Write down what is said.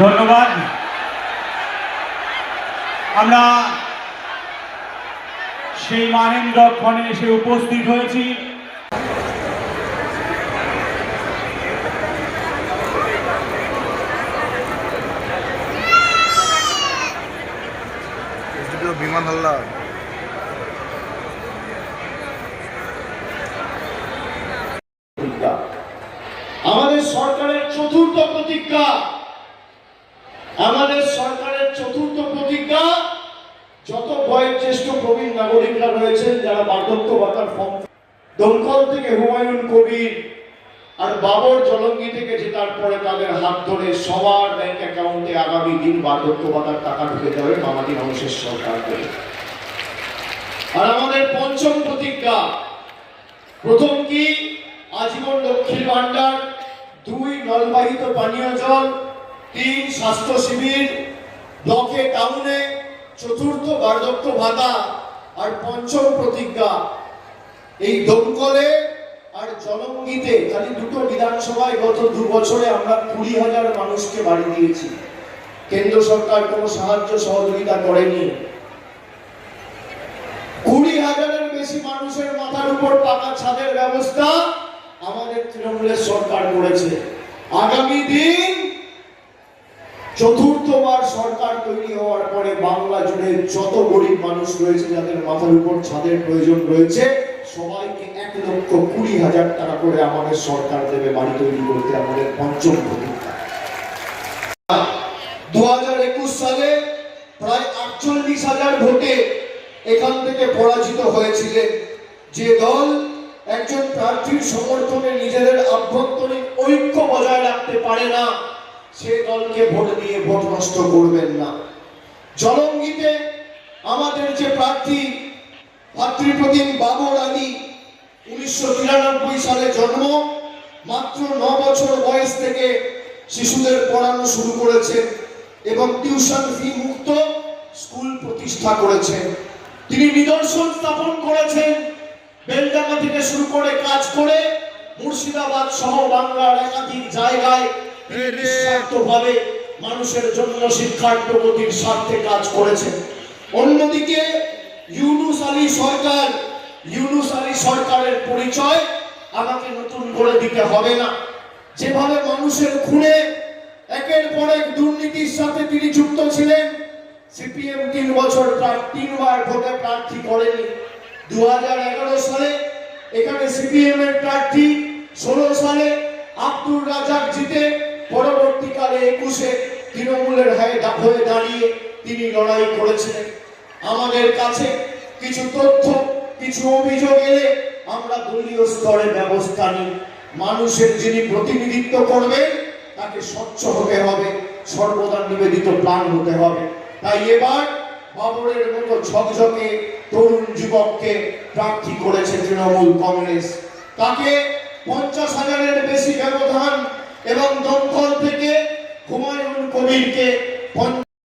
ধন্যবাদ। আমরা সেই মাহেন্দ্রক্ষণে এসে উপস্থিত হয়েছি। বিমান হাল্লা আমাদের সরকারের চতুর্থ প্রতিজ্ঞা, আমাদের সরকারের চতুর্থ প্রতিজ্ঞা, যত বয়োজ্যেষ্ঠ প্রবীণ নাগরিকরা রয়েছেন যারা বার্ধক্য ভাতার ফর্ম, দমকল থেকে হুমায়ুন কবির আর বাবর জলঙ্গি থেকে জেতার পরে তাদের হাত ধরে সবার ব্যাংক অ্যাকাউন্টে আগামী দিন বার্ধক্য ভাতার টাকা ঢুকে যাবে মামাটি মানুষের সরকার থেকে। আর আমাদের পঞ্চম প্রতিজ্ঞা, প্রথম কি আজীবন লক্ষ্মীর ভান্ডার, 2 নলবাহিত পানীয় জল, 3 স্বাস্থ্য শিবির ব্লকে টাউনে, চতুর্থ বার্ধক্য ভাতা, আর পঞ্চম প্রতিজ্ঞা এই দমকলে আর জলঙ্গিতে খালি দুটো বিধানসভায় গত 2 বছরে আমরা 20,000 মানুষকে বাড়ি দিয়েছি। কেন্দ্র সরকার কোনো সাহায্য সহযোগিতা করেনি। 20,000-এর বেশি মানুষের মাথার উপর পাকা ছাদের ব্যবস্থা আমাদের তৃণমূলের সরকার করেছে। আগামী দিন চতুর্থবার সরকার তৈরি হওয়ার পরে বাংলা জুড়ে যত গরিব মানুষ রয়েছে যাদের মাথার উপর ছাদের প্রয়োজন রয়েছে সবাইকে 1,20,000 টাকা করে আমাদের সরকার দেবে বাড়ি তৈরি করতে। আমাদের পঞ্চম প্রতিজ্ঞা। 2021 সালে প্রায় 48,000 ভোটে এখান থেকে পরাজিত হয়েছিলেন যে দল একজন প্রার্থীর সমর্থনে নিজেদের আভ্যন্তরীণ ঐক্য বজায় রাখতে পারে না, সে দলকে ভোট দিয়ে ভোট নষ্ট করবেন না। জলঙ্গিতে আমাদের যে প্রার্থী ভাতৃপ্রতিম বাবর আলী, 1993 সালে জন্ম, মাত্র 9 বছর বয়স থেকে শিশুদের পড়ানো শুরু করেছেন এবং টিউশন ফি মুক্ত স্কুল প্রতিষ্ঠা করেছেন। তিনি নিদর্শন স্থাপন করেছেন বেলডাঙ্গা থেকে শুরু করে কাজ করে মুর্শিদাবাদ সহ বাংলার একাধিক জায়গায় নিঃস্বার্থভাবে মানুষের জন্য শিক্ষার প্রগতির স্বার্থে কাজ করেছেন। অন্যদিকে ইউনুস আলী সরকারের পরিচয় আমাকে নতুন করে দিতে হবে না। যেভাবে মানুষের খুনে একের পর এক দুর্নীতির সাথে তিনি যুক্ত ছিলেন। সিপিএম 3 বছর 3বার ভোটে প্রার্থী করেনি। 2011 সালে এখানে সিপিএম এর প্রার্থী, 16 সালে আব্দুর রাজাক জিতে, পরবর্তীকালে 21-এ তৃণমূলের হয়ে দাঁড়িয়ে তিনি লড়াই করেছিলেন। আমাদের কাছে কিছু তথ্য, কিছু অভিযোগ এলে আমরা দলীয় স্তরে ব্যবস্থা নিই। মানুষের যিনি প্রতিনিধিত্ব করবেন তাকে স্বচ্ছ হতে হবে, সর্বদা নিবেদিত প্রাণ হতে হবে। তাই এবার বাবরের মতো ঝকঝকে তরুণ যুবককে প্রার্থী করেছে তৃণমূল কংগ্রেস। তাকে 50,000-এর বেশি ব্যবধান এবং দমকল থেকে হুমায়ুন কবিরকে